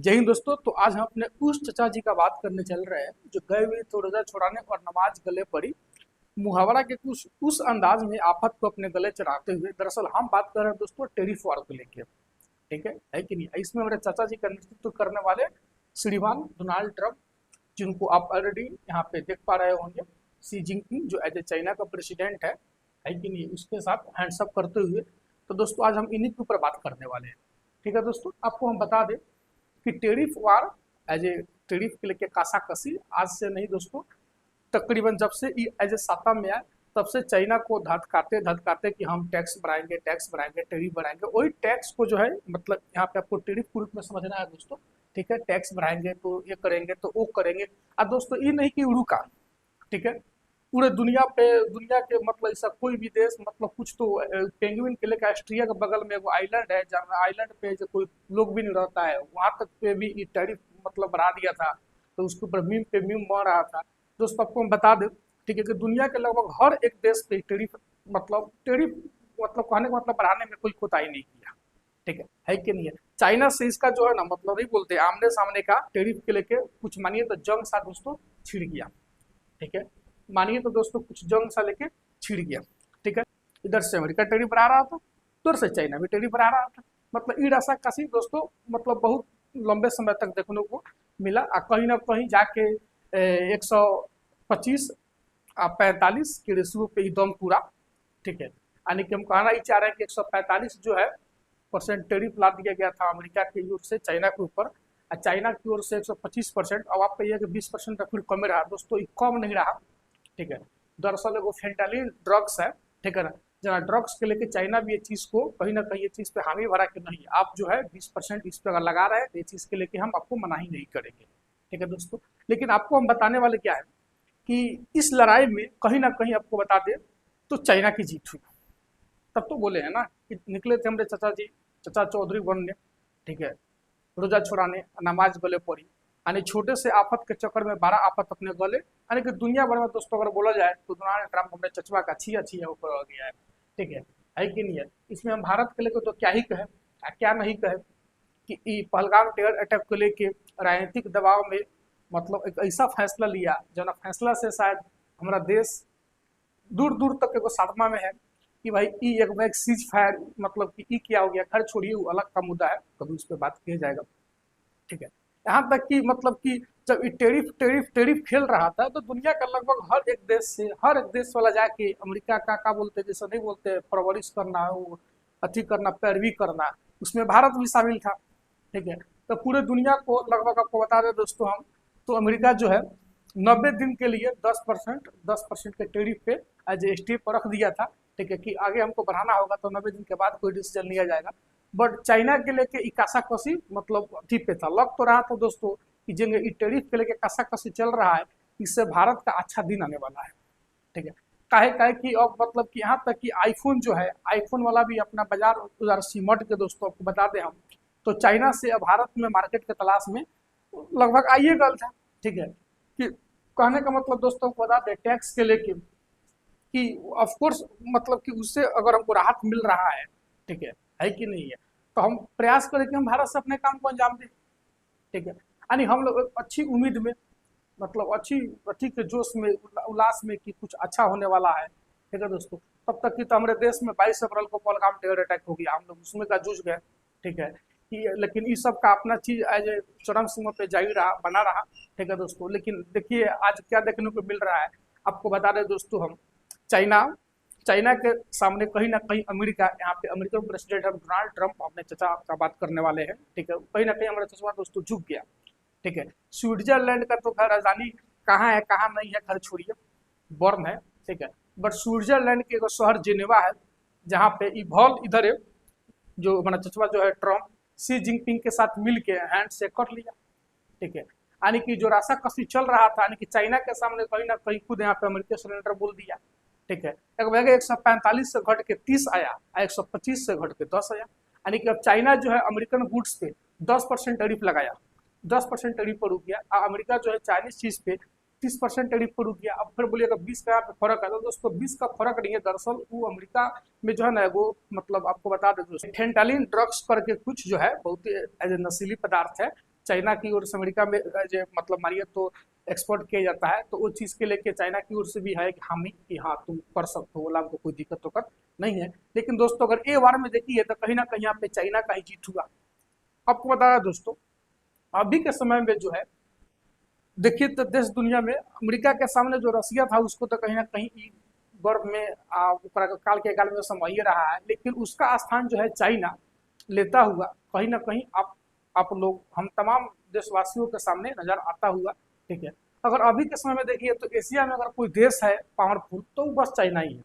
जय हिंद दोस्तों। तो आज हम अपने उस चचा जी का बात करने चल रहे हैं जो गए हुए थे रोजा छुड़ाने और नमाज गले पड़ी। मुहावरा के कुछ उस अंदाज में आफत को अपने गले चढ़ाते हुए। दरअसल हम बात कर रहे हैं दोस्तों टेरिफ वार को लेकर। ठीक है कि नहीं? इसमें हमारे चाचा जी का नेतृत्व करने वाले श्रीमान डोनाल्ड ट्रंप, जिनको आप ऑलरेडी यहाँ पे देख पा रहे होंगे, सी जिनपिंग जो एज ए चाइना का प्रेसिडेंट है कि नहीं, उसके साथ हैंड्सअप करते हुए। तो दोस्तों आज हम इन्हीं के ऊपर बात करने वाले हैं। ठीक है दोस्तों, आपको हम बता दें कि tariff war as a tariff के लेके कासाकसी आज से नहीं दोस्तों, तकरीबन जब से एज ए साता में आए तब से चाइना को धधकाते धधकाते कि हम टैक्स बढ़ाएंगे टेरिफ बढ़ाएंगे। वही टैक्स को जो है मतलब यहाँ पे आपको टेरिफ के रूप में समझना है दोस्तों। ठीक है, टैक्स बढ़ाएंगे तो ये करेंगे तो वो करेंगे। अब दोस्तों ये नहीं कि रुका, ठीक है, पूरे दुनिया पे दुनिया के मतलब ऐसा कोई भी देश मतलब कुछ तो पेंगुइन के लेकर ऑस्ट्रिया के बगल में एगो आइलैंड है जहाँ आइलैंड पे जो कोई लोग भी नहीं रहता है, वहां तक पे भी ये टैरिफ मतलब बढ़ा दिया था। तो उसके ऊपर मीम पे मीम बढ़ रहा था। दोस्तों आपको हम बता दें, ठीक है, कि दुनिया के लगभग हर एक देश पे टेरिफ मतलब कहने का मतलब बढ़ाने में कोई कोताही नहीं किया। ठीक है कि नहीं है? चाइना से इसका जो है ना मतलब नहीं बोलते आमने सामने का टेरिफ के लेके कुछ मानिए तो जंग सा दोस्तों छिड़ गया। ठीक है, मानिए तो दोस्तों कुछ जंग सा लेके छिड़ गया। ठीक है, इधर से अमेरिका टेरिफ बढ़ा रहा था, उधर से चाइना भी टेरिफ बढ़ा रहा था। मतलब ईड ऐसा काशी दोस्तों मतलब बहुत लंबे समय तक देखने को मिला। कहीं ना कहीं जाके 125 45 के रेशियो पे ही दम पूरा। ठीक है, यानी कि हम कहना ही चाह रहे हैं कि 145 जो है परसेंट टेरिफ ला दिया गया था अमेरिका की ओर से चाइना के ऊपर, और चाइना की ओर से 125%। अब आप कहिए कि 20% का फिर कम रहा दोस्तों, ये कम नहीं रहा। ठीक है, दरअसल वो फेंटानिल ड्रग्स है। ठीक है ना, जहाँ ड्रग्स के लेके चाइना भी ये चीज़ को कहीं ना कहीं ये चीज़ पे हामी भरा कि नहीं आप जो है 20% इस पे अगर लगा रहे हैं तो ये चीज़ के लेके हम आपको मना ही नहीं करेंगे। ठीक है दोस्तों, लेकिन आपको हम बताने वाले क्या है कि इस लड़ाई में कहीं ना कहीं आपको बता दें तो चाइना की जीत हुई। तब तो बोले हैं ना कि निकले थे हमारे चाचा जी, चचा चौधरी बनने। ठीक है, रोजा छुड़ाने नमाज गले पड़ी, यानी छोटे से आफत के चक्कर में 12 आफत अपने गले। यानी कि दुनिया भर में दोस्तों अगर बोला जाए तो डोनाल्ड ट्रंप हमारे चचवा का छिया छिया ऊपर हो गया है। ठीक है कि नहीं है? इसमें हम भारत के लेकर तो क्या ही कहे क्या नहीं कहे कि पहलगाम टेरर अटैक को लेके राजनीतिक दबाव में मतलब एक ऐसा फैसला लिया जो ना फैसला से शायद हमारा देश दूर दूर तक एगो साधमा में है कि भाई ई एक सीज फायर मतलब कि ई क्या हो गया, खैर छोड़िए वो अलग का मुद्दा है, कभी उस पर बात किया जाएगा। ठीक है, यहाँ तक कि मतलब कि जब ये टेरिफ टेरिफ टेरिफ खेल रहा था तो दुनिया का लगभग हर एक देश से हर एक देश वाला जाके अमेरिका का बोलते जैसा नहीं बोलते परवरिश करना वो अति करना पैरवी करना, उसमें भारत भी शामिल था। ठीक है, तो पूरे दुनिया को लगभग आपको बता दें दोस्तों हम, तो अमेरिका जो है 90 दिन के लिए 10% के टेरिफ पे एज ए स्टेप रख दिया था। ठीक है, कि आगे हमको बढ़ाना होगा तो 90 दिन के बाद कोई डिसीजन लिया जाएगा। बट चाइना के लेके इकासा कसी मतलब अथी पे था, लग तो रहा था दोस्तों कि जो टेरिफ के लेके कासा कसी चल रहा है इससे भारत का अच्छा दिन आने वाला है। ठीक है, काहे काहे कि अब मतलब कि यहाँ तक कि आईफोन जो है आईफोन वाला भी अपना बाजार उधर सिमट के दोस्तों आपको बता दें हम, तो चाइना से भारत में मार्केट के तलाश में लगभग आइए गल था। ठीक है, कि कहने का मतलब दोस्तों को बता दें टैक्स के लेके कि ऑफ कोर्स मतलब कि उससे अगर हमको राहत मिल रहा ठीक है कि नहीं है, तो हम प्रयास करें कि हम भारत से अपने काम को अंजाम दें। ठीक है, यानी हम लोग अच्छी उम्मीद में मतलब अच्छी अच्छी के जोश में उल्लास में कि कुछ अच्छा होने वाला है। ठीक है दोस्तों, तब तक कि तो हमारे देश में 22 अप्रैल को पहलगाम टेरर अटैक हो गया, हम लोग उसमें का जूझ गए। ठीक है, कि लेकिन इस सब का अपना चीज एज ए चरम सीमा पे जारी रहा बना रहा। ठीक है दोस्तों, लेकिन देखिए आज क्या देखने को मिल रहा है, आपको बता दें दोस्तों हम, चाइना चाइना के सामने कहीं ना कहीं अमेरिका, यहाँ पे अमेरिकन प्रेसिडेंट हम डोनाल्ड ट्रंप अपने चचा का बात करने वाले हैं। ठीक है, कहीं ना कहीं हमारा चचा दोस्तों झुक गया। ठीक है, स्विट्जरलैंड का तो खैर राजधानी कहाँ है कहाँ नहीं है खैर छोड़िए, बर्न है। ठीक है, बट स्विट्जरलैंड के एगो शहर जेनेवा है जहाँ पे इवॉल इधर है, जो हमारा चचवा जो है ट्रंप सी जिनपिंग के साथ मिल के हैंड शेक कर लिया। ठीक है, यानी कि जो राशा कसी चल रहा था यानी कि चाइना के सामने कहीं ना कहीं खुद यहाँ पे अमेरिका सिलेंडर बोल दिया। ठीक है, एक वजह 145 से घट के 30 आया, 125 से घट के 10 आया। यानी कि अब चाइना जो है अमेरिकन गुड्स पे 10% टैरिफ लगाया, 10% टैरिफ पर रुक गया। अमेरिका जो है चाइनीज चीज पे 30% टैरिफ पर रुक गया। अब फिर बोलिएगा 20 का यहाँ पे फर्क है, तो दोस्तों 20 का फर्क नहीं है, दरअसल वो अमेरिका में जो है ना वो मतलब आपको बता दें दोस्तों फेंटालिन ड्रग्स करके कुछ जो है बहुत एज ए नशीली पदार्थ है, चाइना की ओर से अमेरिका में जो मतलब मानिए तो एक्सपोर्ट किया जाता है, तो वो चीज़ के लेके चाइना की ओर से भी है कि हामी कि हाँ तुम कर सकते हो, बोला हमको कोई दिक्कत तो कर नहीं है। लेकिन दोस्तों अगर ये बार में देखिए तो कहीं ना कहीं यहाँ पे चाइना का ही जीत हुआ। आपको बताया दोस्तों, अभी के समय में जो है देखिए तो देश दुनिया में अमेरिका के सामने जो रसिया था उसको तो कहीं ना कहीं ई गर्व में काल के काल में समझ रहा है, लेकिन उसका स्थान जो है चाइना लेता हुआ कहीं ना कहीं आप लोग हम तमाम देशवासियों के सामने नजर आता हुआ। ठीक है, अगर अभी के समय में देखिए तो एशिया में अगर कोई देश है पावरफुल तो वो बस चाइना ही है।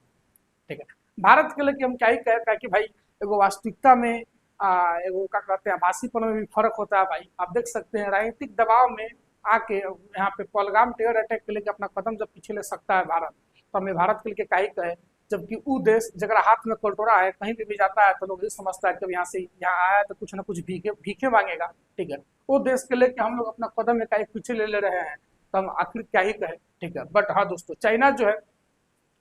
ठीक है, भारत के लिए हम क्या ही कहें कि भाई एगो वास्तविकता में एगो क्या कहते हैं आभासीपन में भी फर्क होता है। भाई आप देख सकते हैं राजनीतिक दबाव में आके यहाँ पे पहलगाम टेरर अटैक के लेके अपना कदम जब पीछे ले सकता है भारत, तो हमें भारत के लिए क्या ही कहे, जबकि वो देश जगह हाथ में कटोरा है कहीं भी जाता है तो लोग ये समझता है कि यहाँ से यहाँ आया तो कुछ ना कुछ भीखे भीखे मांगेगा। ठीक है, वो देश के लेके हम लोग अपना कदम एक पीछे ले रहे हैं, तो हम आखिर क्या ही कहें। ठीक है, बट हाँ दोस्तों चाइना जो है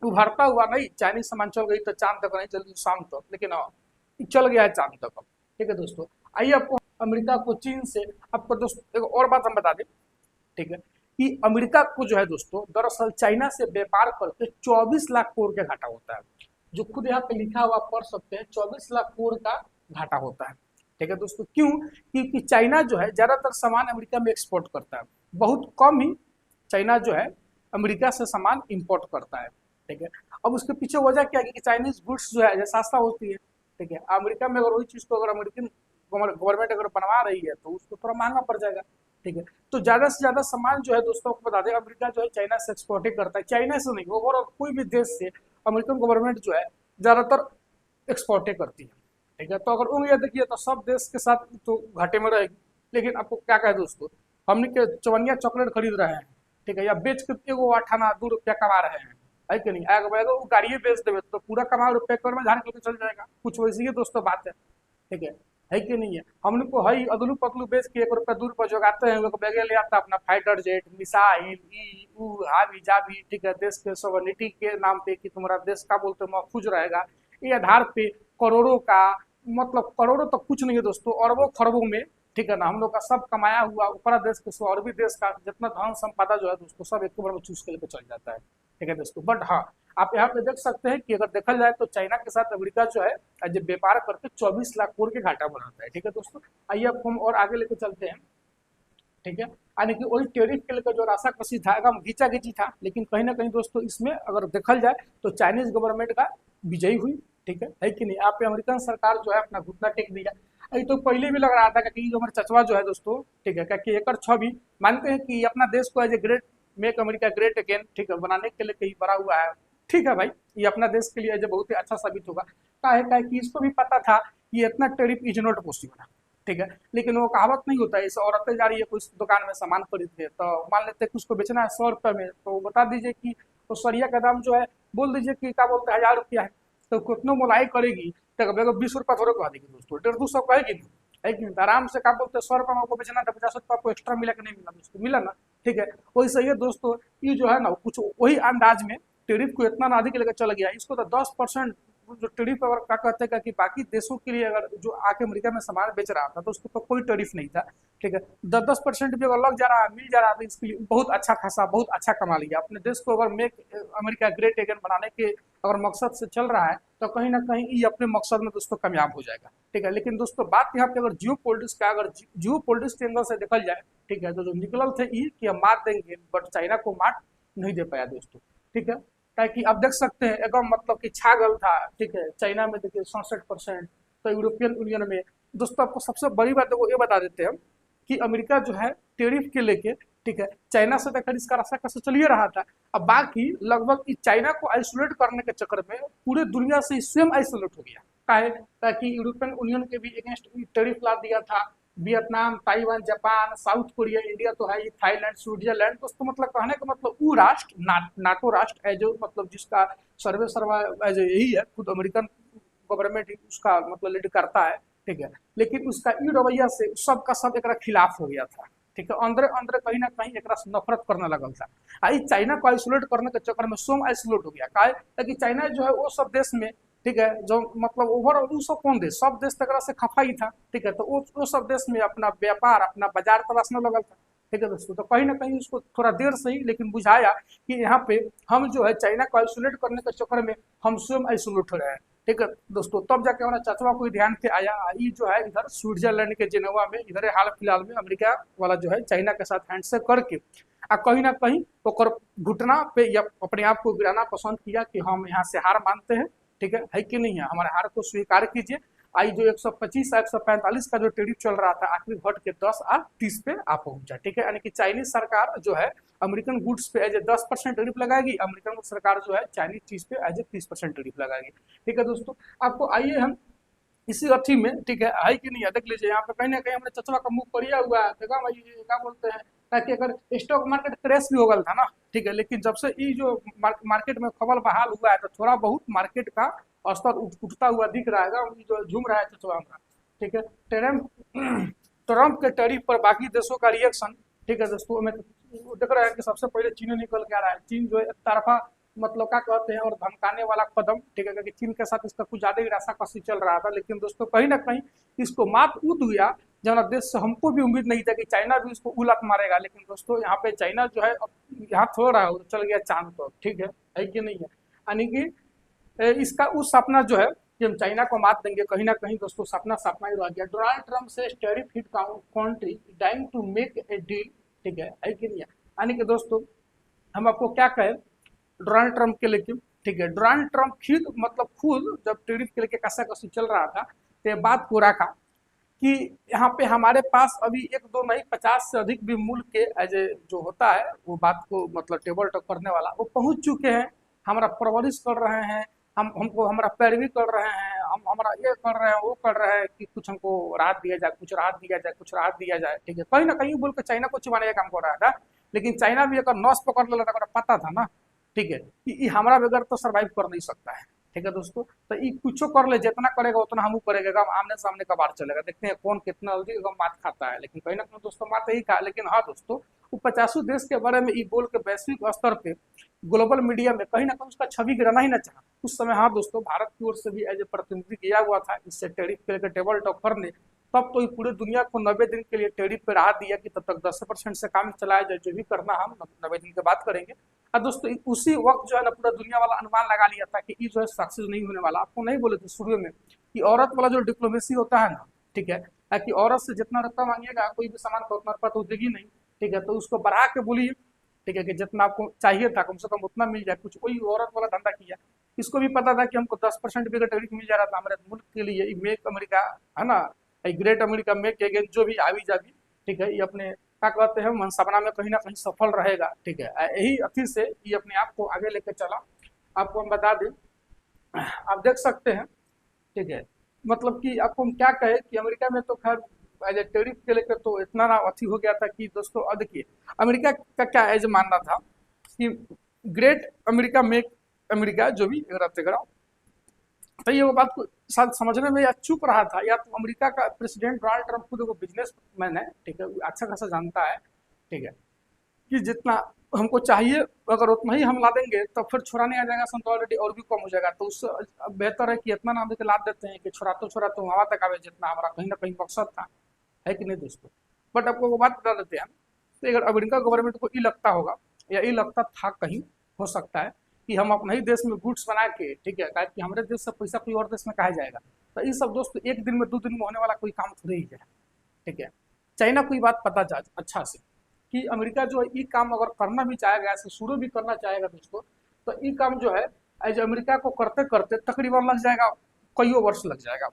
उभरता हुआ नहीं, चाइनीज सामान चल गई तो चांद तक नहीं चल शाम तक, लेकिन हाँ चल गया है चांद तक अब। ठीक है दोस्तों, आइए आपको अमेरिका को चीन से आपको दोस्तों एक और बात हम बता दें। ठीक है, कि अमेरिका को जो है दोस्तों दरअसल चाइना से व्यापार करके 24 लाख करोड़ का घाटा होता है, जो खुद यहाँ पे लिखा हुआ पढ़ सकते हैं, 24 लाख करोड़ का घाटा होता है। ठीक है दोस्तों, क्यों? क्योंकि चाइना जो है ज्यादातर सामान अमेरिका में एक्सपोर्ट करता है, बहुत कम ही चाइना जो है अमेरिका से सामान इंपोर्ट करता है। ठीक है, अब उसके पीछे वजह क्या है कि चाइनीज गुड्स जो है सस्ता होती है। ठीक है, अमेरिका में अगर वही चीज को अगर अमेरिकन गवर्नमेंट अगर बनवा रही है तो उसको थोड़ा महंगा पड़ जाएगा। ठीक है, तो ज्यादा से ज्यादा सामान जो है दोस्तों को बता दें अमेरिका जो है चाइना से एक्सपोर्ट ही करता है, चाइना से नहीं, ओवरऑल कोई भी देश से अमेरिकन गवर्नमेंट जो है ज्यादातर एक्सपोर्ट ही करती है। ठीक है, तो अगर उंगलियां देखिए तो सब देश के साथ तो घाटे में रहेगी। लेकिन आपको क्या कहे दोस्तों, हमने के चवनिया चॉकलेट खरीद रहे हैं, ठीक है, या बेच के एगो 8 आना 2 रुपया कमा रहे हैं, है कि नहीं? अगर वो गाड़िए बेच देवे तो पूरा कमा रुपया कर में झाड़ के चल जाएगा, कुछ वैसी ही दोस्तों बात है। ठीक है कि नहीं है? हम लोग को हई अदलू पतलू बेच के 1 रुपया 2 रुपया जोगाते हैं, लोग बैगे ले आता अपना फाइटर जेट मिसाइल ई ऊ हावी जावी। ठीक है, देश के सॉवरेनिटी के नाम पे कि तुम्हारा देश का बोलते महफूज रहेगा, ये आधार पे करोड़ों का मतलब करोड़ों तो कुछ नहीं है दोस्तों, अरबों खरबों में ठीक है ना हम लोग का सब कमाया हुआ ऊपरा देश के और भी देश का जितना धन संपदा जो है दोस्तों सब एक बार में चूज के लेकर चल जाता है। ठीक है दोस्तों, बट हाँ आप यहाँ पे देख सकते हैं कि अगर देखा जाए तो चाइना के साथ अमेरिका जो है जब व्यापार करके 24 लाख करोड़ के घाटा बनाता है। ठीक है दोस्तों, आइए आपको हम और आगे लेकर चलते हैं। ठीक है, यानी कि वही टेरिफ के लेकर जो राशा कसी था एकदम घींचा घींची था, लेकिन कहीं ना कहीं दोस्तों इसमें अगर देखा जाए तो चाइनीज गवर्नमेंट का विजयी हुई। ठीक है कि नहीं? आप अमेरिकन सरकार जो है अपना घुटना टेक दिया। अभी तो पहले भी लग रहा था कि जो हमारे चचवा जो है दोस्तों, ठीक है, कि एक छवि मानते हैं कि अपना देश को as a great make America great again ठीक है बनाने के लिए कहीं बड़ा हुआ है। ठीक है भाई, ये अपना देश के लिए बहुत ही अच्छा साबित होगा। का है कि इसको भी पता था कि इतना टेरिफ इज नॉट पॉसिबल। ठीक है, लेकिन वो कहावत नहीं होता है, इस औरतें जा रही है कुछ दुकान में सामान खरीदने, तो मान लेते हैं कि उसको बेचना है 100 रुपये में, तो बता दीजिए कि तो सरिया का दाम जो है बोल दीजिए कि क्या बोलते हैं 1000 रुपया है, तो कितनों मोलाई करेगी, तो कभी 20 रुपया थोड़े कह देगी दोस्तों, 150 कहेगी नहीं, है कि नहीं? आराम से क्या बोलते हैं 100 रुपये में आपको बेचना था, 50 रुपया आपको एक्स्ट्रा मिला कि नहीं मिला दोस्तों? मिला ना। ठीक है, वही सही है दोस्तों, ये जो है ना कुछ वही अंदाज में टेरिफ को इतना ना अधिक लेकर चल गया, इसको तो 10% जो टेरिफ अगर क्या कहते हैं कि बाकी देशों के लिए अगर जो आके अमेरिका में सामान बेच रहा था तो उसको तो कोई टैरिफ नहीं था। ठीक है, 10-10% भी अगर लग जा रहा है मिल जा रहा है तो इसके लिए बहुत अच्छा खासा बहुत अच्छा कमा लिया। अपने देश को अगर मेक अमेरिका ग्रेट अगेन बनाने के अगर मकसद से चल रहा है तो कहीं ना कहीं ये अपने मकसद में दोस्तों कामयाब हो जाएगा। ठीक है, लेकिन दोस्तों बात यहाँ पे अगर जियो पॉलिटिक्स का अगर जियो पॉलिटिक्स के एंगल से देखा जाए, ठीक है, तो जो निकल थे ये कि हम मार देंगे, बट चाइना को मार नहीं दे पाया दोस्तों। ठीक है, ताकि आप देख सकते हैं एकदम मतलब कि छागल था। ठीक है, चाइना में देखिए 67%, तो यूरोपियन यूनियन में दोस्तों आपको सबसे बड़ी बात है वो ये बता देते हैं कि अमेरिका जो है टेरिफ के लेके ठीक है चाइना से देखकर इसका रास्ता कैसे चलिए रहा था। अब बाकी लगभग इस चाइना को आइसोलेट करने के चक्कर में पूरे दुनिया से स्वयं आइसोलेट हो गया। काहे? ताकि यूरोपियन यूनियन के भी अगेंस्ट टेरिफ ला दिया था, Vietnam Taiwan Japan south Korea India तो है ही, थाईलैंड स्विट्जरलैंड दोस्तों, मतलब कहने का मतलब वो राष्ट्र नाटो राष्ट्र है जो मतलब जिसका सर्वे सर्वा एज यही है, खुद अमेरिकन गवर्नमेंट ही उसका मतलब लीड करता है। ठीक है, लेकिन उसका ई रवैया से सबका सब एक खिलाफ हो गया था। ठीक है, अंदर अंदर कहीं ना कहीं एक नफरत करने लगल था। आई चाइना को आइसोलेट करने के चक्कर में स्वयं आइसोलेट हो गया। काहे? ताकि चाइना जो है वो सब देश में ठीक है, जो मतलब ओवरऑल वो सब कौन देश, सब देश तक से खफा ही था। ठीक है, तो वो सब देश में अपना व्यापार अपना बाजार तलाशने लगल था। ठीक है दोस्तों, तो कहीं ना कहीं उसको थोड़ा देर से ही लेकिन बुझाया कि यहाँ पे हम जो है चाइना को आइसोलेट करने के चक्कर में हम स्वयं आइसोलेट हो रहे हैं। ठीक है दोस्तों, तब जाके हमारा चचवा को ध्यान पे आया, ये जो है इधर स्विट्जरलैंड के जेनेवा में इधर हाल फिलहाल में अमेरिका वाला जो है चाइना के साथ हैंडशेक करके कहीं ना कहीं ओकर घुटना पे या अपने आप को गिराना पसंद किया कि हम यहाँ से हार मानते हैं। ठीक है कि नहीं है, हमारे हार को स्वीकार कीजिए। आई जो 125 145 का जो टेरिफ चल रहा था आखिर घट के 10 और 30 पे आ पहुंचा। ठीक है, यानी कि चाइनीज सरकार जो है अमेरिकन गुड्स पे एज ए 10% टेरिफ लगाएगी, अमेरिकन सरकार जो है चाइनीज चीज पे एज ए 30% टेरिफ लगाएगी। ठीक है दोस्तों, आपको आइए हम इसी अथी में, ठीक है कि नहीं है, देख लीजिए यहाँ पे कहीं ना कहीं हमारे चचवा का मुंह पड़िया हुआ है, देखा भाई क्या बोलते हैं, ताकि अगर स्टॉक मार्केट क्रैश भी हो गया था ना। ठीक है, लेकिन जब से ये जो मार्केट में खबल बहाल हुआ है तो थोड़ा बहुत मार्केट का स्तर उठता हुआ दिख रहा है, जो झूम रहा है चचवा हमारा। ठीक है, ट्रम्प ट्रम्प के टैरिफ पर बाकी देशों का रिएक्शन। ठीक है दोस्तों, में देख रहे हैं कि सबसे पहले चीन निकल के आ रहा है। चीन जो है एक तरफा मतलब क्या कहते हैं और धमकाने वाला कदम। ठीक है, क्योंकि चीन के साथ इसका कुछ ज्यादा ही रास्ता चल रहा था, लेकिन दोस्तों कहीं ना कहीं इसको मात उद हुआ जहाँ देश से हमको भी उम्मीद नहीं था कि चाइना भी इसको उलट मारेगा। लेकिन दोस्तों यहाँ पे चाइना जो है यहाँ थोड़ा रहा है, चल गया चांद पर। ठीक है कि नहीं है, यानी कि इसका उस सपना जो है कि हम चाइना को मात देंगे, कहीं ना कहीं दोस्तों सपना सपना ही रह गया। डोनाल्ड ट्रम्प से tariff hit country dying to make a deal. ठीक है कि नहीं है, यानी कि दोस्तों हम आपको क्या कहें डोनाल्ड ट्रम्प के लेके। ठीक है, डोनाल्ड ट्रम्प खुद जब टेरिफ के लेके कसा कसी चल रहा था तो ये बात को रखा कि यहाँ पे हमारे पास अभी एक दो नहीं 50 से अधिक भी मुल्क के एज ए जो होता है वो बात को मतलब टेबल टॉक करने वाला वो पहुंच चुके हैं, हमारा परवरिश कर रहे हैं, हमको हमारा पैरवी कर रहे हैं, हम हमारा ये कर रहे हैं वो कर रहे हैं कि कुछ हमको राहत दिया जाए, कुछ राहत दिया जाए, कुछ राहत दिया जाए। ठीक है, कहीं ना कहीं बोल के चाइना को चिबाने का काम कर रहा था, लेकिन चाइना भी अगर नस पकड़ लेता पता था ना। ठीक है, कि हमारा बगैर तो सर्वाइव कर नहीं सकता है। ठीक है दोस्तों, तो ये कुछ कर ले, जितना करेगा उतना हम करेगा, आमने सामने का बात चलेगा, देखते हैं कौन कितना जल्दी मात खाता है। लेकिन कहीं ना कहीं दोस्तों मात ही खा। लेकिन हाँ दोस्तों, वो 50 देश के बारे में ये बोल के वैश्विक स्तर पे ग्लोबल मीडिया में कहीं ना कहीं उसका छवि गिराना ही ना चाहा उस समय। हाँ दोस्तों, भारत की ओर से भी एज ए प्रतिनिधि किया हुआ था इससे टेरिफ के लेकर टेबल टॉक करने, तब तो ये पूरे दुनिया को 90 दिन के लिए टेरिफ पे राहत दिया कि तब तक 10% से काम चलाया जाए, जो भी करना हम 90 दिन के बाद करेंगे। और दोस्तों उसी वक्त जो है ना पूरा दुनिया वाला अनुमान लगा लिया था कि ये जो है सक्सेस नहीं होने वाला। आपको नहीं बोले थे शुरू में कि औरत वाला जो डिप्लोमेसी होता है ना, ठीक है, कि औरत से जितना रुपया मांगिएगा कोई भी सामान का उतना रुपया तो देगी नहीं। ठीक है, तो उसको बढ़ा के बोलिए, ठीक है, कि जितना आपको चाहिए था कम से कम उतना मिल जाए, कुछ वही औरत वाला धंधा किया। इसको भी पता था कि हमको 10% भी टेरिफ मिल जा रहा था हमारे मुल्क के लिए, मेक अमेरिका है ना, ग्रेट अमेरिका मेक अगेन जो भी आवी जावी। ठीक है, ये अपने क्या कहते हैं मनसपना में कहीं ना कहीं सफल रहेगा। ठीक है, यही अथी से ये अपने आप को आगे लेके चला। आपको हम बता दें, आप देख सकते हैं। ठीक है, मतलब कि आपको हम क्या कहे कि अमेरिका में तो खैर एज ए टेरिफ के लेकर तो इतना ना अथी हो गया था कि दोस्तों अब देखिए अमेरिका का क्या एज मानना था कि ग्रेट अमेरिका मेक अमेरिका जो भी रहते तो ये वो बात को शायद समझने में या चुप रहा था, या तो अमेरिका का प्रेसिडेंट डोनाल्ड ट्रम्प खुद वो बिजनेस मैन है। ठीक है, अच्छा खासा जानता है। ठीक है, कि जितना हमको चाहिए अगर उतना ही हम ला देंगे तो फिर छुड़ाने आ जाएगा तो ऑलरेडी और भी कम हो जाएगा, तो उससे बेहतर है कि इतना नाम देकर लाद देते हैं कि छुड़ाते वहां तक आवे जितना हमारा कहीं ना कहीं मकसद था, है कि नहीं दोस्तों। बट आपको वो बात बता देते हैं तो अगर अमेरिका गवर्नमेंट को ये लगता होगा या ये लगता था कहीं हो सकता है कि हम अपने ही देश में गुड्स बना के, ठीक है, कि हमारे देश से पैसा कोई और देश में कहा जाएगा, तो ये सब दोस्तों एक दिन में 2 दिन में होने वाला कोई काम थोड़ी ही है। ठीक है, चाइना को ये बात पता जा अच्छा से कि अमेरिका जो है ये काम अगर करना भी चाहेगा, ऐसे शुरू भी करना चाहेगा दोस्तों, तो ये काम जो है एज अमेरिका को करते करते तकरीबन लग जाएगा कई वर्ष लग जाएगा,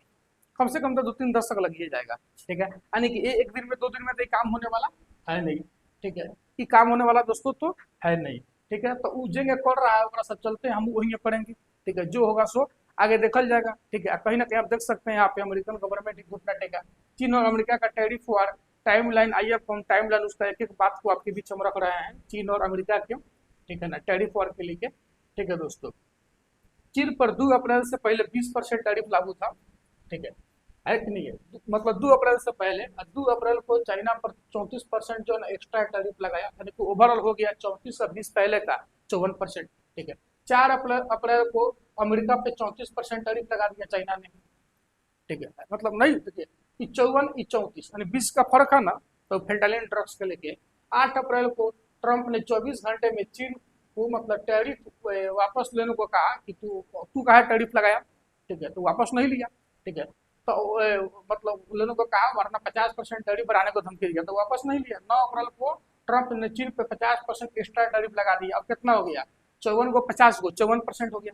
कम से कम तो 2-3 दशक लग ही जाएगा। ठीक है, यानी कि एक दिन में 2 दिन में तो ये काम होने वाला है नहीं। ठीक है, ये काम होने वाला दोस्तों तो है नहीं। ठीक है, तो वो जगह कर रहा है ओकरा सब चलते हम वही करेंगे। ठीक है, जो होगा सो आगे देखल जाएगा। ठीक है, कहीं ना कहीं आप देख सकते हैं यहाँ पे अमेरिकन गवर्नमेंट घुटना टेका। चीन और अमेरिका का टैरिफ वार टाइमलाइन, आइए हम टाइमलाइन उसका एक एक बात को आपके बीच में रख रहे हैं, चीन और अमेरिका के। ठीक है ना, टैरिफ वार के लिए। ठीक है दोस्तों, चीन पर 2 अप्रैल से पहले 20% टैरिफ लागू था। ठीक है कि नहीं है, मतलब 2 अप्रैल से पहले, 2 अप्रैल को चाइना पर 34% जो है एक्स्ट्रा टैरिफ लगाया, यानी कि ओवरऑल हो गया 34 से 20 पहले का 54%। ठीक है, 4 अप्रैल को अमेरिका पे 34% टैरिफ लगा दिया चाइना ने, ठीक है। मतलब नहीं, देखिए ई 54 ई 34 यानी 20 का फर्क है ना। तो फेंटालिन ड्रग्स के लेके 8 अप्रैल को ट्रंप ने 24 घंटे में चीन को मतलब टैरिफ वापस लेने को कहा कि तू तू कहा टैरिफ लगाया, ठीक है, तो वापस नहीं लिया, ठीक है। तो मतलब लेने को कहा, वरना 50% टैरिफ बढ़ाने को धमकी दिया, तो वापस नहीं लिया। 9 अप्रैल को ट्रंप ने चीन पे 50% एक्स्ट्रा टैरिफ लगा दिया। अब कितना हो गया, 54 को 50 को 54% हो गया।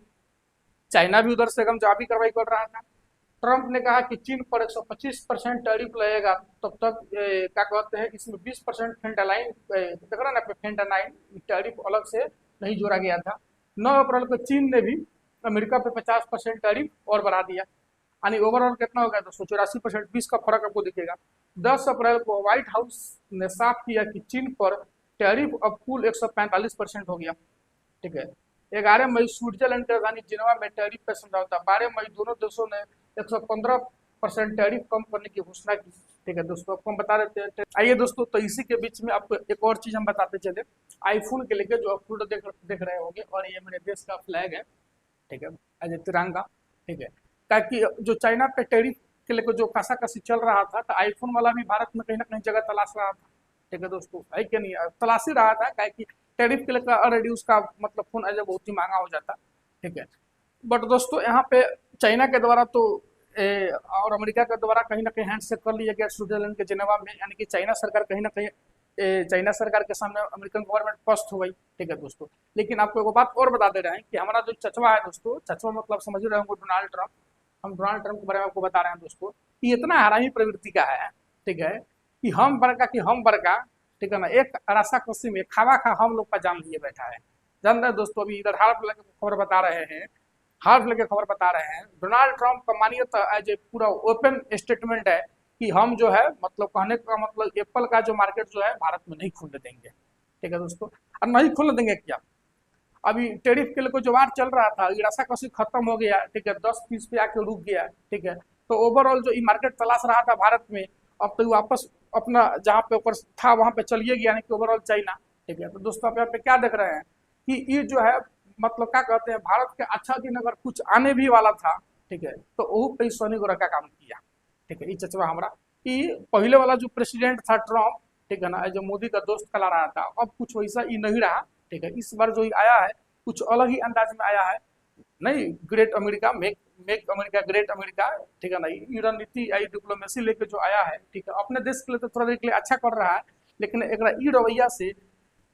चाइना भी उधर से एकदम जवाबी कार्रवाई कर रहा था। ट्रंप ने कहा कि चीन पर 125% टैरिफ लगेगा, तब तक क्या कहते हैं इसमें 20% फेंटालाइन देख रहा ना, फेंटानाइन टैरिफ अलग से नहीं जोड़ा गया था। 9 अप्रैल को चीन ने भी अमेरिका पे 50% टैरिफ और बढ़ा दिया, यानी ओवरऑल कितना हो गया, 284%, 20 का फर्क आपको दिखेगा। 10 अप्रैल को व्हाइट हाउस ने साफ किया कि चीन पर टैरिफ अब कुल 145% हो गया, ठीक है। 11 मई स्विट्जरलैंड की राजधानी जिनेवा में टैरिफ पर समझौता। 12 मई दोनों देशों ने 115% टैरिफ कम करने की घोषणा की, ठीक है दोस्तों। आपको हम बता देते हैं। आइए दोस्तों, तो इसी के बीच में आपको एक और चीज हम बताते चले, आईफोन के लेके जो आप फोटो देख रहे होंगे, और ये मेरे देश का फ्लैग है, ठीक है, एज तिरंगा, ठीक है। ताकि जो चाइना पे टैरिफ के लेकर जो कसा कसी चल रहा था, तो आईफोन वाला भी भारत में कहीं ना कहीं जगह तलाश रहा था, ठीक है दोस्तों, है कि नहीं, तलाश ही रहा था, क्या कि टैरिफ के लेकर ऑलरेडी उसका मतलब फोन एज बहुत ही महंगा हो जाता, ठीक है। बट दोस्तों यहाँ पे चाइना के द्वारा तो और अमेरिका के द्वारा कहीं ना कहीं हैंडशेक कर लिया गया स्विट्जरलैंड के जिनेवा में, यानी कि चाइना सरकार कहीं ना कहीं चाइना सरकार के सामने अमेरिकन गवर्नमेंट पस्त हो गई, ठीक है दोस्तों। लेकिन आपको एक बात और बता दे रहे हैं कि हमारा जो चचवा है दोस्तों, चचवा मतलब समझ रहे होंगे डोनाल्ड ट्रंप, हम डोनाल्ड ट्रंप के बारे में आपको बता रहे हैं दोस्तों, कि इतना हरामी प्रवृत्ति का है, ठीक है, कि हम बड़का, ठीक है ना, एक राशा कसी में खावा खा हम लोग का जान लिए बैठा है। जान रहे दोस्तों, अभी इधर हाल फिलहाल की खबर बता रहे हैं, हाल फिलहाल की खबर बता रहे हैं, डोनाल्ड ट्रंप का मानिए तो एज ए पूरा ओपन स्टेटमेंट है कि हम जो है मतलब कहने का मतलब एप्पल का जो मार्केट जो है भारत में नहीं खुलने देंगे, ठीक है दोस्तों। और नहीं खुलने देंगे क्या, अभी टैरिफ के लिए जो वार चल रहा था, ये रसा कसी खत्म हो गया, ठीक है, 10-20 पे आके रुक गया, ठीक है। तो ओवरऑल जो ये मार्केट तलाश रहा था भारत में, अब तो वापस अपना जहाँ पे ऊपर था वहां पे चलिए गया, यानी कि ओवरऑल चाइना, ठीक है। तो दोस्तों आप यहाँ पे क्या देख रहे हैं कि ये जो है मतलब क्या कहते हैं, भारत के अच्छा दिन अगर कुछ आने भी वाला था, ठीक है, तो वो पे सोनी गोरा का काम किया, ठीक है। ये चचवा हमारा कि पहले वाला जो प्रेसिडेंट था ट्रम्प, ठीक है ना, जो मोदी का दोस्त कहला रहा था, अब कुछ वैसा ही नहीं रहा, ठीक है। इस बार जो आया है कुछ अलग ही अंदाज में आया है, नहीं great America, make make America great America, ठीक है ना, ये रणनीति आई डिप्लोमेसी लेके जो आया है, ठीक है, अपने देश के लिए तो थोड़ा देर के लिए अच्छा कर रहा है, लेकिन एक ई रवैया से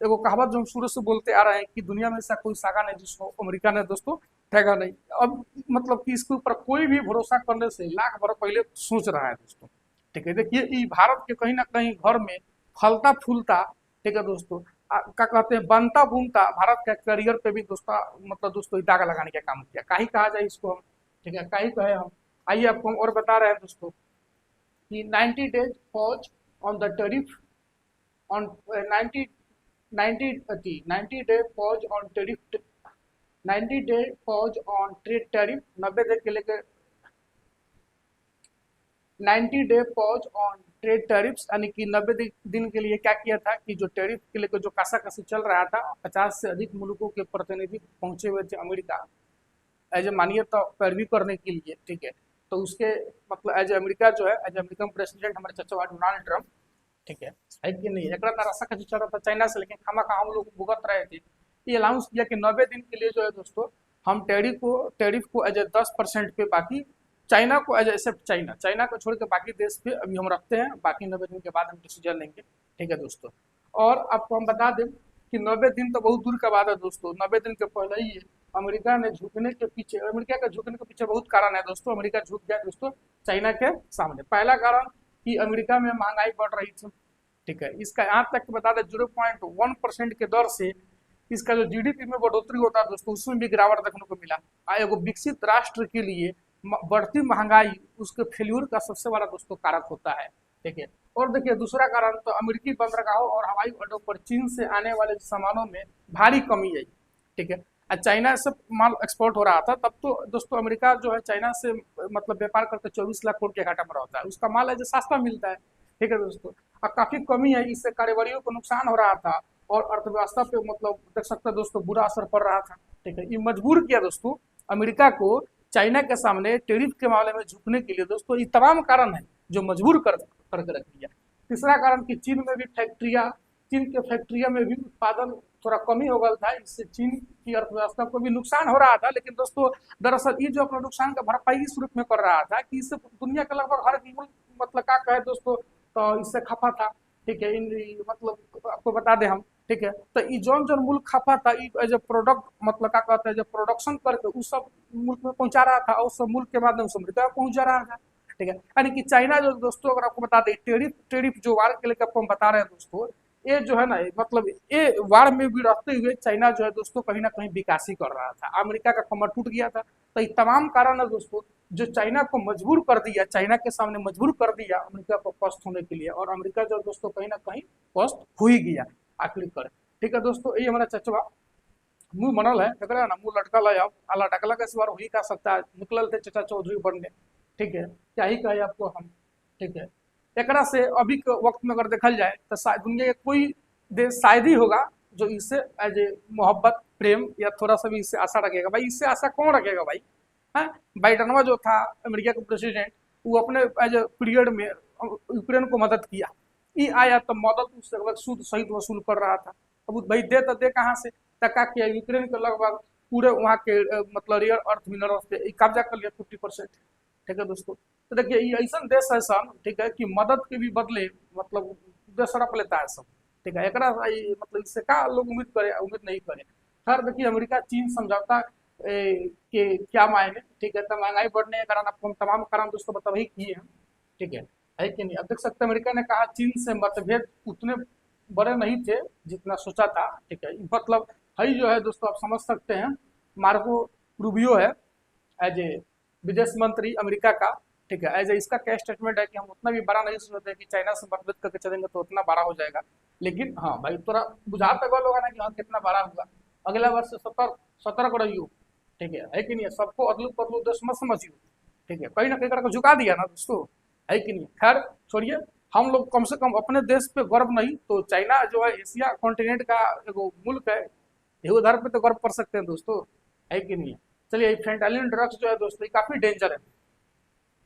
एगो कहावत जो हम शुरू से बोलते आ रहे हैं कि दुनिया में ऐसा कोई सागा नहीं जिसको अमेरिका ने दोस्तों ठेगा नहीं। अब मतलब कि इसके ऊपर कोई भी भरोसा करने से लाख बार पहले सोच रहा है दोस्तों, ठीक है। देखिए ये भारत के कहीं ना कहीं घर में फलता फूलता, ठीक है दोस्तों, क्या कहते हैं, बनता बुनता भारत के करियर पे भी दोस्तों मतलब दोस्तों दाग लगाने का काम किया, काहे कहा जाए इसको हम, ठीक है, काहे कहे हम। आइए आपको हम और बता रहे हैं दोस्तों कि 90 days pause on the tariff on 90 90 day pause on tariff, 90 day pause on trade tariff, 90 दिन के लेकर 90 day pause on trade tariffs, यानी कि 90 दिन के लिए क्या किया था कि जो टैरिफ के लेकर जो कासाकसी चल रहा था, 50 से अधिक मुल्कों के प्रतिनिधि पहुंचे हुए थे अमेरिका एज ए मानिए तो पैरवी करने के लिए, ठीक है। तो उसके मतलब एज अमेरिका जो है, एज अमेरिकन प्रेसिडेंट हमारे चचा डोनाल्ड ट्रंप, ठीक है कि नहीं, एक रास्ता का चल रहा था चाइना से, लेकिन खामा खा हम लोग भुगत रहे थे। ये अनाउंस किया कि 90 दिन के लिए जो है दोस्तों हम टैरिफ को एज ए 10% पे, बाकी चाइना को एज एक्सेप्ट चाइना को छोड़ के बाकी देश पे अभी हम रखते हैं, बाकी 90 दिन के बाद हम डिसीजन लेंगे, ठीक है दोस्तों। और आपको हम बता दें कि 90 दिन तो बहुत दूर का बात है दोस्तों, 90 दिन के पहले ही अमेरिका ने झुकने के पीछे, अमेरिका के झुकने के पीछे बहुत कारण है दोस्तों। अमेरिका झुक गया दोस्तों चाइना के सामने। पहला कारण कि अमेरिका में महंगाई बढ़ रही थी, ठीक है, इसका यहाँ तक बता दें 0.1% के दर से इसका जो जीडीपी में बढ़ोतरी होता है दोस्तों, उसमें भी गिरावट देखने को मिला। एगो विकसित राष्ट्र के लिए बढ़ती महंगाई उसके फेल्यूर का सबसे बड़ा दोस्तों कारक होता है, ठीक है। और देखिए दूसरा कारण तो अमेरिकी बंदरगाहों और हवाई अड्डों पर चीन से आने वाले सामानों में भारी कमी आई, ठीक है। चाइना से माल एक्सपोर्ट हो रहा था, तब तो दोस्तों अमेरिका जो है चाइना से मतलब व्यापार करके 24 लाख करोड़ के घाटा में रहता है, उसका माल है जो सस्ता मिलता है, ठीक है दोस्तों। अब काफी कमी है, इससे कारोबारियों को नुकसान हो रहा था और अर्थव्यवस्था पे मतलब देख सकते हैं दोस्तों बुरा असर पड़ रहा था, ठीक है। ये मजबूर किया दोस्तों अमेरिका को चाइना के सामने टेरिफ के मामले में झुकने के लिए दोस्तों। ये तमाम कारण है जो मजबूर करके रख दिया। तीसरा कारण कि चीन में भी फैक्ट्रियां, चीन के फैक्ट्रिया में भी उत्पादन थोड़ा कमी हो गया था, इससे चीन की अर्थव्यवस्था को भी नुकसान हो रहा था। लेकिन दोस्तों दरअसल ये जो अपना नुकसान का भरपाई इस रूप में कर रहा था कि इससे दुनिया का लगभग हर मुल्क मतलब क्या कहे दोस्तों तो इससे खफा था। ठीक है, इन मतलब आपको बता दें हम, ठीक है, तो ये जौन जौन मुल्क खफा था एज ए प्रोडक्ट मतलब क्या कहते हैं जब प्रोडक्शन करके उस सब मुल्क में पहुंचा रहा था और सब मुल्क के माध्यम से अमेरिका पहुंच जा रहा था। ठीक है, यानी कि चाइना जो दोस्तों अगर आपको बता दें टेरिफ टेरिफ जो वार के लेकर आपको हम बता रहे हैं दोस्तों, ये जो है ना मतलब ये वार में भी रहते हुए चाइना जो है दोस्तों कहीं ना कहीं विकास ही कर रहा था। अमेरिका का कमर टूट गया था। तो ये तमाम कारण है दोस्तों जो चाइना को मजबूर कर दिया, चाइना के सामने मजबूर कर दिया अमेरिका को पस्त होने के लिए। और अमेरिका जो दोस्तों कहीं ना कहीं पस्त हो ही गया आखिरकार। ठीक है दोस्तों, ये हमारा चचवा मुंह बनल है देख रहे हैं ना, मुंह लटकल है। अब अल्लाह टकला का इस बार हो ही का सकता है, निकलल थे चचा चौधरी बनने। ठीक है, क्या ही कहे आपको हम। ठीक है, एकरा से अभी के वक्त में अगर देखल जाए तो दुनिया के कोई देश शायद ही होगा जो इससे एज ए मोहब्बत प्रेम या थोड़ा सा भी इससे आशा रखेगा। भाई इससे आशा कौन रखेगा भाई। है बाइडनवा जो था अमेरिका का प्रेसिडेंट, वो अपने एज ए पीरियड में यूक्रेन को मदद किया। ये आया तो मदद उससे सूद सहित वसूल कर रहा था। अब भाई दे तो दे कहाँ से, टका किया यूक्रेन के लगभग पूरे वहाँ के मतलब रियर अर्थ मिनरल्स पे कब्जा कर लिया 50%। ठीक है दोस्तों, तो देखिए ये ऐसा देश है सन, ठीक है, कि मदद के भी बदले मतलब देश रख लेता है सब। ठीक है, एकरा मतलब इससे का लोग उम्मीद करे, उम्मीद नहीं करे। खैर देखिए अमेरिका चीन समझौता के क्या मायने, ठीक है, तो महंगाई बढ़ने के कारण आपको हम तमाम कारण दोस्तों बता ही किए हैं। ठीक है कि नहीं। अब देख सकते हैं अमेरिका ने कहा चीन से मतभेद उतने बड़े नहीं थे जितना सोचा था। ठीक है, मतलब है जो है दोस्तों आप समझ सकते हैं मार्को रूबियो है एज ए विदेश मंत्री अमेरिका का। ठीक है, एज ए इसका क्या स्टेटमेंट है कि हम उतना भी बड़ा नहीं सोचते कि चाइना से मतभेद करके चलेंगे तो उतना बड़ा हो जाएगा। लेकिन हाँ भाई थोड़ा बुझा तक होगा ना कि हाँ कितना बड़ा होगा। अगला वर्ष से सतर्क रहियो। ठीक है कि नहीं, सबको अदलू बदलू देश मत समझियो। ठीक है, कहीं ना कहीं करके झुका दिया ना दोस्तों, है कि नहीं। खैर छोड़िए, हम लोग कम से कम अपने देश पे गर्व नहीं तो चाइना जो है एशिया कॉन्टिनेंट का एगो मुल्क है, ये उधर पे तो गर्व कर सकते हैं दोस्तों, है कि नहीं। चलिए फेंटानिल ड्रग्स जो है दोस्तों काफी डेंजर है।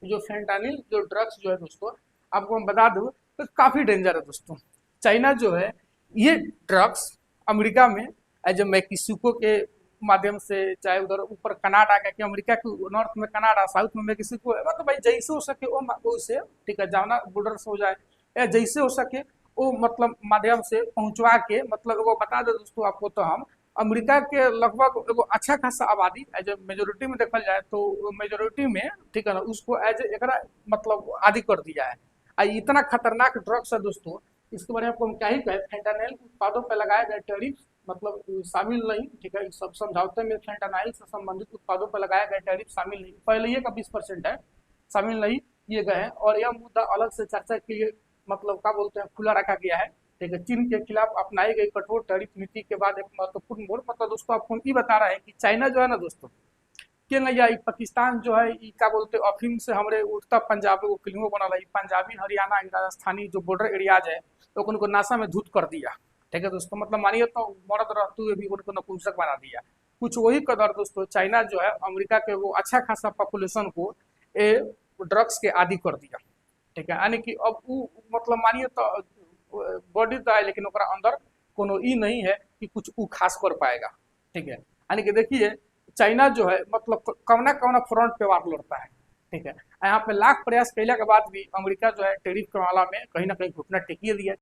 जो फेंटानिल जो ड्रग्स जो है दोस्तों आपको हम बता दूं तो काफी डेंजर है दोस्तों। चाइना जो है ये ड्रग्स अमेरिका में एज ए मैक्सिको के माध्यम से, चाहे उधर ऊपर कनाडा का कि अमेरिका के नॉर्थ में कनाडा, साउथ में मैक्सिको है, मतलब भाई जैसे हो सके वो से, ठीक है, जाना बॉर्डर से हो जाए या जैसे हो सके वो मतलब माध्यम से पहुंचवा के मतलब वो बता दे दोस्तों आपको। तो हम अमेरिका के लगभग एगो अच्छा खासा आबादी एज ए मेजोरिटी में देखल जाए तो मेजोरिटी में, ठीक है ना, उसको एज एक मतलब आदि कर दिया है। इतना खतरनाक ड्रग्स है दोस्तों, इसके बारे में आपको हम क्या ही कहें। फेंटानिल उत्पादों पर लगाए गए टैरिफ मतलब शामिल नहीं। ठीक है, सब समझौते में फेंटानिल से संबंधित उत्पादों पर लगाए गए टैरिफ शामिल नहीं, पहले ये का 20% है, शामिल नहीं किए गए हैं। और यह मुद्दा अलग से चर्चा के लिए मतलब क्या बोलते हैं खुला रखा गया है। ठीक है, चीन के खिलाफ अपनाई गई कठोर टैरिफ नीति के बाद एक महत्वपूर्ण मोड़ मतलब दोस्तों आपको हम ये बता रहे हैं कि चाइना जो है ना दोस्तों के नैया पाकिस्तान जो है क्या बोलते अफीम से हमारे उड़ता पंजाब वो फिल्मों बना रही पंजाबी हरियाणा राजस्थानी जो बॉर्डर एरियाज है तो उनको नासा में धूत कर दिया। ठीक है दोस्तों, मतलब मानिए तो मर्द रहते हुए भी उनको नपुंसक बना दिया। कुछ वही कदर दोस्तों चाइना जो है अमेरिका के वो अच्छा खासा पॉपुलेशन को ड्रग्स के आदि कर दिया। ठीक है, यानी कि अब वो मतलब मानिए तो बॉडी तो है लेकिन ओकरा अंदर कोनो ई नहीं है कि कुछ वो खास कर पाएगा। ठीक है, यानी कि देखिए चाइना जो है मतलब कौना कौना फ्रंट पे वार लड़ता है। ठीक है, यहाँ पे लाख प्रयास कैला के बाद भी अमेरिका जो है टेरिफ के मामला में कहीं ना कहीं घुटना टेकिए दिया।